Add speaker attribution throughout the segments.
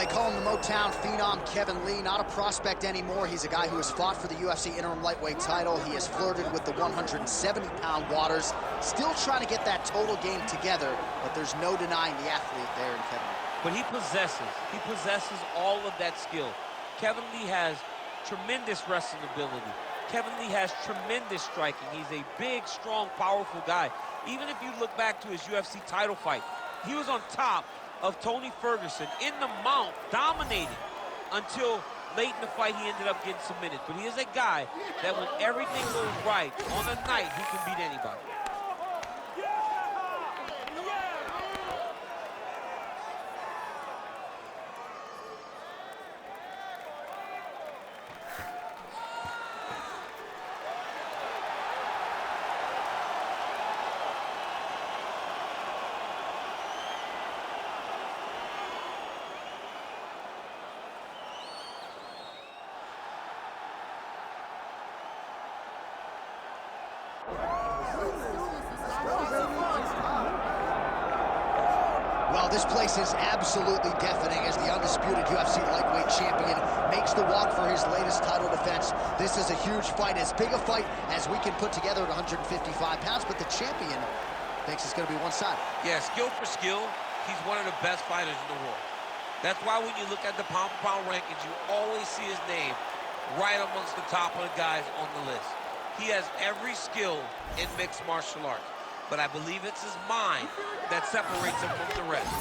Speaker 1: they call him the Motown Phenom Kevin Lee. Not a prospect anymore. He's a guy who has fought for the UFC interim lightweight title. He has flirted with the 170-pound waters. Still trying to get that total game together, but there's no denying the athlete there in Kevin Lee.
Speaker 2: But he possesses all of that skill. Kevin Lee has tremendous wrestling ability. Kevin Lee has tremendous striking. He's a big, strong, powerful guy. Even if you look back to his UFC title fight, he was on top of Tony Ferguson in the mount, dominating until late in the fight he ended up getting submitted. But he is a guy that when everything goes right on a night, he can beat anybody.
Speaker 1: Well, this place is absolutely deafening as the undisputed UFC lightweight champion makes the walk for his latest title defense. This is a huge fight, as big a fight as we can put together at 155 pounds, but the champion thinks it's going to be one-sided. Yeah,
Speaker 2: skill for skill, he's one of the best fighters in the world. That's why when you look at the pound-for-pound rankings, you always see his name right amongst the top of the guys on the list. He has every skill in mixed martial arts, but I believe it's his mind that separates him from the rest.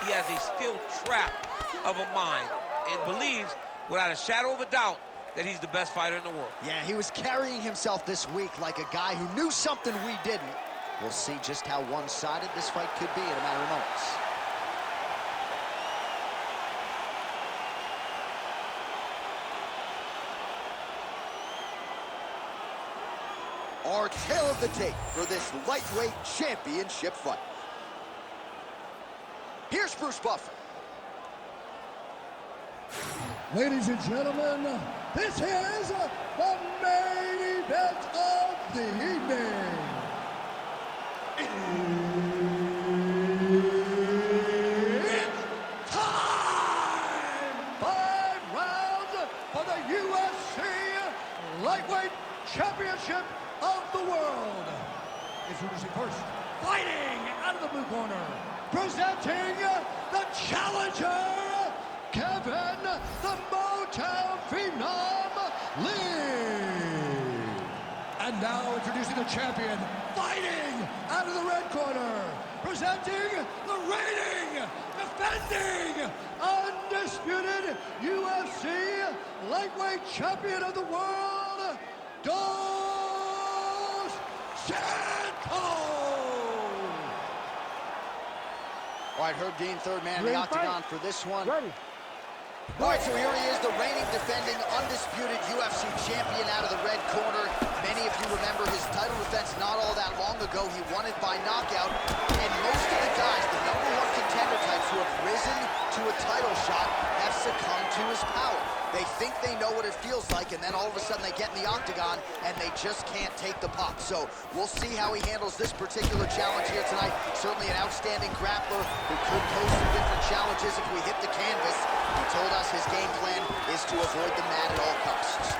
Speaker 2: He has a steel trap of a mind and believes, without a shadow of a doubt, that he's the best fighter in the world.
Speaker 1: Yeah, he was carrying himself this week like a guy who knew something we didn't. We'll see just how one-sided this fight could be in a matter of moments. Our tale of the tape for this lightweight championship fight. Here's Bruce Buffer.
Speaker 3: Ladies and gentlemen, this is the main event of the evening. It's time! 5 rounds for the UFC Lightweight Championship of the world. Introducing first, fighting out of the blue corner, presenting the challenger, Kevin the Motown Phenom Lee. And now introducing the champion, fighting out of the red corner, presenting the reigning, defending, undisputed UFC lightweight champion of the world,
Speaker 1: All right, Herb Dean, third man in the octagon for this one.
Speaker 3: Ready.
Speaker 1: All right, so here he is, the reigning, defending, undisputed UFC champion out of the red corner. Many of you remember his title defense not all that long ago. He won it by knockout. And most of the guys, the #1 contender types who have risen to a title shot, have succumbed to his power. They think they know what it feels like, and then all of a sudden they get in the octagon, and they just can't take the pop. So we'll see how he handles this particular challenge here tonight. Certainly an outstanding grappler who could pose some different challenges if we hit the canvas. He told us his game plan is to avoid the mat at all costs.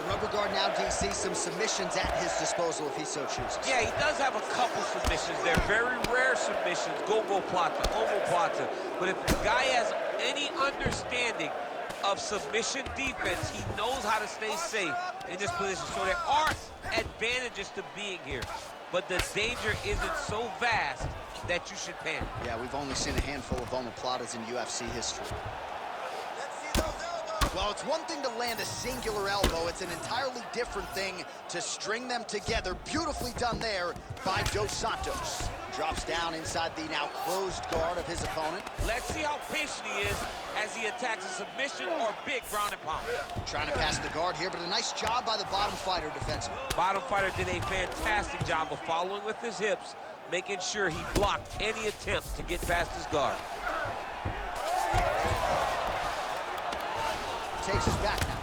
Speaker 1: Rubber guard now, DC, some submissions at his disposal if he so chooses.
Speaker 2: Yeah, he does have a couple submissions. They're very rare submissions, go-go plata, omoplata. But if the guy has any understanding of submission defense, he knows how to stay safe in this position. So there are advantages to being here, but the danger isn't so vast that you should panic.
Speaker 1: Yeah, we've only seen a handful of omoplatas in UFC history. Well, it's one thing to land a singular elbow. It's an entirely different thing to string them together. Beautifully done there by Dos Santos. Drops down inside the now closed guard of his opponent.
Speaker 2: Let's see how patient he is as he attacks a submission or big ground and pound.
Speaker 1: Trying to pass the guard here, but a nice job by the bottom fighter defensively.
Speaker 2: Bottom fighter did a fantastic job of following with his hips, making sure he blocked any attempt to get past his guard.
Speaker 1: Takes us back now.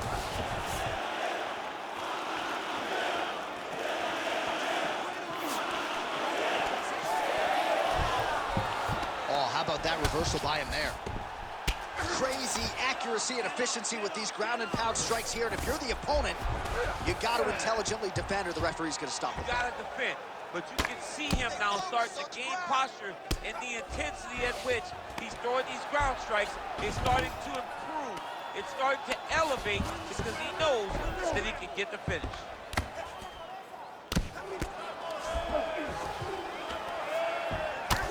Speaker 1: Oh, reversal by him there. Crazy accuracy and efficiency with these ground and pound strikes here. And if you're the opponent, you got to intelligently defend or the referee's going to stop it.
Speaker 2: You got to defend. But you can see him now start to gain posture, and the intensity at which he's throwing these ground strikes is starting to improve. It's starting to elevate because he knows that he can get the finish.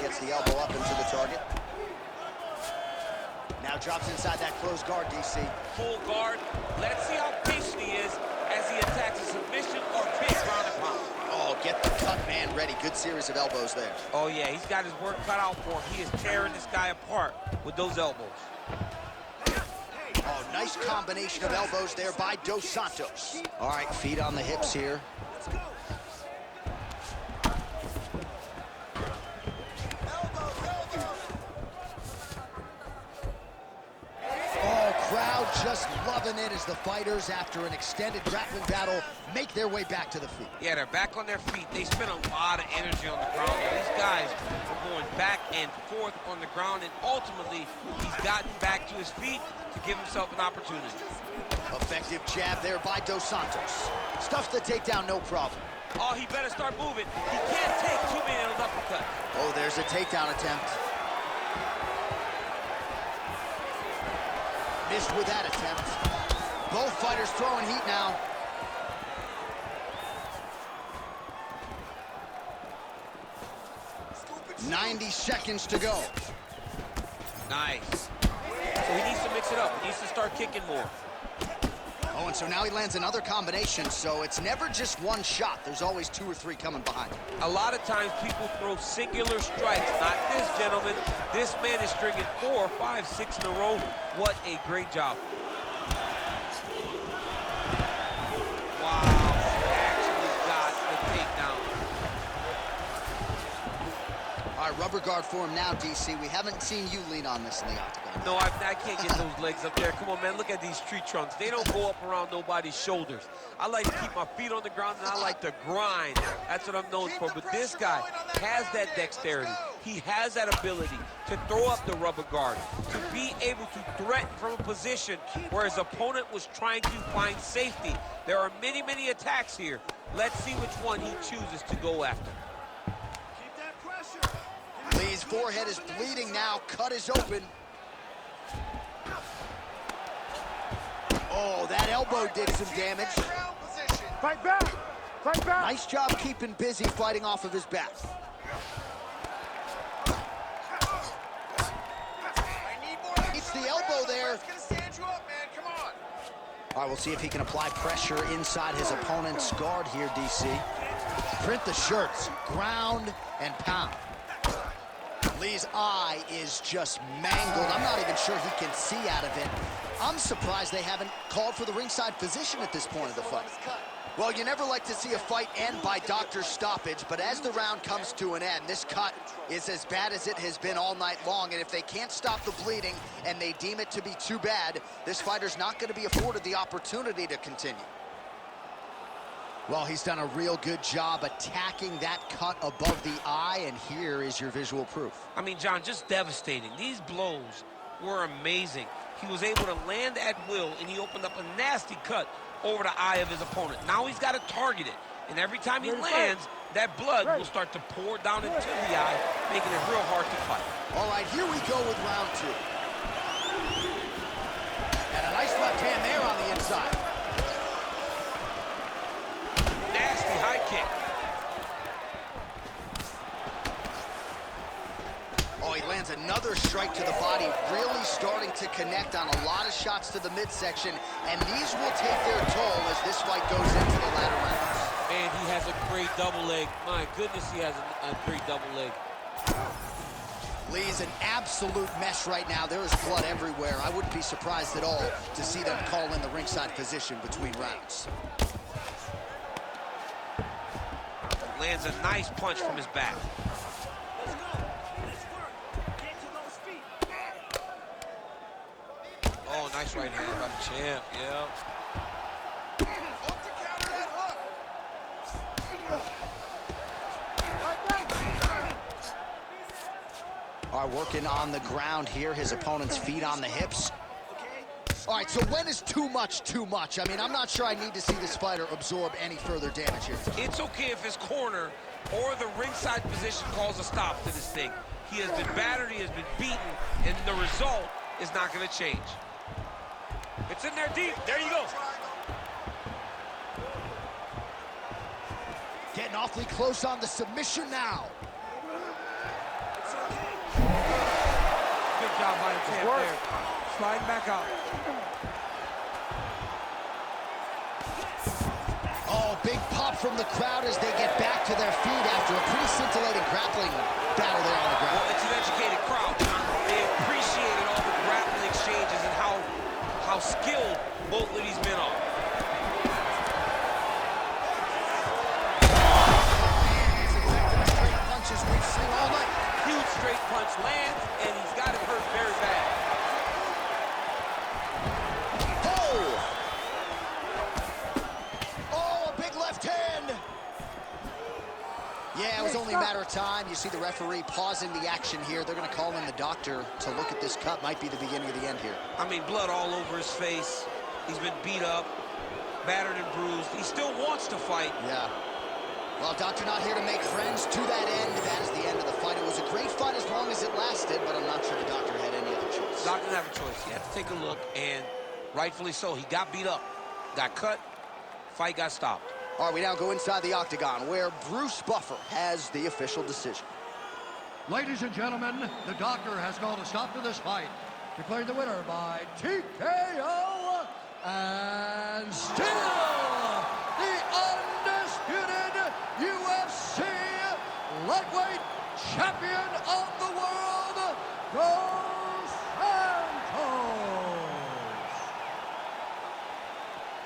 Speaker 1: Gets the elbow up into the target. Now drops inside that closed guard, DC.
Speaker 2: Full guard. Let's see how patient he is as he attacks a submission or big ground and pound.
Speaker 1: Oh, get the cut man ready. Good series of elbows there.
Speaker 2: Oh, yeah, he's got his work cut out for him. He is tearing this guy apart with those elbows.
Speaker 1: Oh, nice combination of elbows there by Dos Santos. All right, feet on the hips here. Crowd just loving it as the fighters, after an extended grappling battle, make their way back to the feet.
Speaker 2: Yeah, they're back on their feet. They spent a lot of energy on the ground. These guys are going back and forth on the ground, and ultimately, he's gotten back to his feet to give himself an opportunity.
Speaker 1: Effective jab there by Dos Santos. Stuffs the takedown, no problem.
Speaker 2: Oh, he better start moving. He can't take too many of those uppercuts.
Speaker 1: Oh, there's a takedown attempt. Missed with that attempt. Both fighters throwing heat now. "90 seconds to go.
Speaker 2: Nice. So he needs to mix it up. He needs to start kicking more.
Speaker 1: Oh, and so now he lands another combination, so it's never just one shot. There's always 2 or 3 coming behind.
Speaker 2: A lot of times people throw singular strikes. Not this gentleman. This man is stringing 4, 5, 6 in a row. What a great job. Wow, he actually got the takedown.
Speaker 1: All right, rubber guard for him now, DC. We haven't seen you lean on this in the octagon.
Speaker 2: No, I can't get those legs up there. Come on, man, look at these tree trunks. They don't go up around nobody's shoulders. I like to keep my feet on the ground, and I like to grind. That's what I'm known for. But this guy has that dexterity. He has that ability to throw up the rubber guard, to be able to threaten from a position where his opponent was trying to find safety. There are many, many attacks here. Let's see which one he chooses to go after.
Speaker 3: Keep that pressure.
Speaker 1: Lee's forehead is bleeding now. Cut is open. Oh, that elbow did some damage.
Speaker 3: Fight back! Fight back!
Speaker 1: Nice job keeping busy fighting off of his back. It's the elbow there. All right, we'll see if he can apply pressure inside his opponent's guard here, DC. Print the shirts, ground and pound. Lee's eye is just mangled. I'm not even sure he can see out of it. I'm surprised they haven't called for the ringside physician at this point of the fight. Well, you never like to see a fight end by doctor's stoppage, but as the round comes to an end, this cut is as bad as it has been all night long, and if they can't stop the bleeding and they deem it to be too bad, this fighter's not going to be afforded the opportunity to continue. Well, he's done a real good job attacking that cut above the eye, and here is your visual proof.
Speaker 2: I mean, John, just devastating. These blows were amazing. He was able to land at will, and he opened up a nasty cut over the eye of his opponent. Now he's got to target it, and every time he lands, that blood will start to pour down into the eye, making it real hard to fight.
Speaker 1: All right, here we go with round 2. And a nice left hand there on the inside.
Speaker 2: Nasty high kick.
Speaker 1: Oh, he lands another strike to the body, really starting to connect on a lot of shots to the midsection, and these will take their toll as this fight goes into the latter rounds.
Speaker 2: Man, he has a great double leg. My goodness, he has a great double leg.
Speaker 1: Lee's an absolute mess right now. There is blood everywhere. I wouldn't be surprised at all to see them call in the ringside physician between rounds.
Speaker 2: Lands a nice punch from his back. Oh, nice right hand by the champ, yeah.
Speaker 1: All right, working on the ground here. His opponent's feet on the hips. All right, so when is too much too much? I mean, I'm not sure I need to see this fighter absorb any further damage here.
Speaker 2: It's okay if his corner or the ringside position calls a stop to this thing. He has been battered, he has been beaten, and the result is not going to change. It's in there deep. There you go.
Speaker 1: Getting awfully close on the submission now.
Speaker 2: Good job by the champ there. Sliding back out.
Speaker 1: Oh, big pop from the crowd as they get back to their feet after a pretty scintillating grappling battle there on the ground.
Speaker 2: Well, it's an educated crowd. They appreciated all the grappling exchanges and how skilled both of these men are.
Speaker 1: Straight punches we've seen all night.
Speaker 2: Huge straight punch lands, and he's got it hurt very bad.
Speaker 1: Yeah, it was only a matter of time. You see the referee pausing the action here. They're going to call in the doctor to look at this cut. Might be the beginning of the end here.
Speaker 2: I mean, blood all over his face. He's been beat up, battered and bruised. He still wants to fight.
Speaker 1: Yeah. Well, doctor not here to make friends. To that end, that is the end of the fight. It was a great fight as long as it lasted, but I'm not sure the doctor had any other choice.
Speaker 2: Doctor didn't have a choice. He had to take a look, and rightfully so. He got beat up, got cut, fight got stopped.
Speaker 1: All right, we now go inside the octagon where Bruce Buffer has the official decision.
Speaker 3: Ladies and gentlemen, the doctor has called a stop to this fight. Declared the winner by TKO, and still the undisputed UFC lightweight champion of the world, Dos Santos.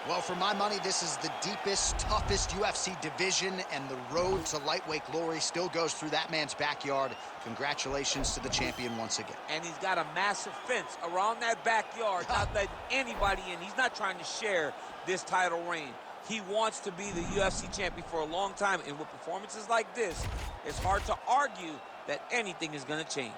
Speaker 1: Well, for my money, this is the deepest, toughest UFC division, and the road to lightweight glory still goes through that man's backyard. Congratulations to the champion once again.
Speaker 2: And he's got a massive fence around that backyard, not letting anybody in. He's not trying to share this title reign. He wants to be the UFC champion for a long time, and with performances like this, it's hard to argue that anything is going to change.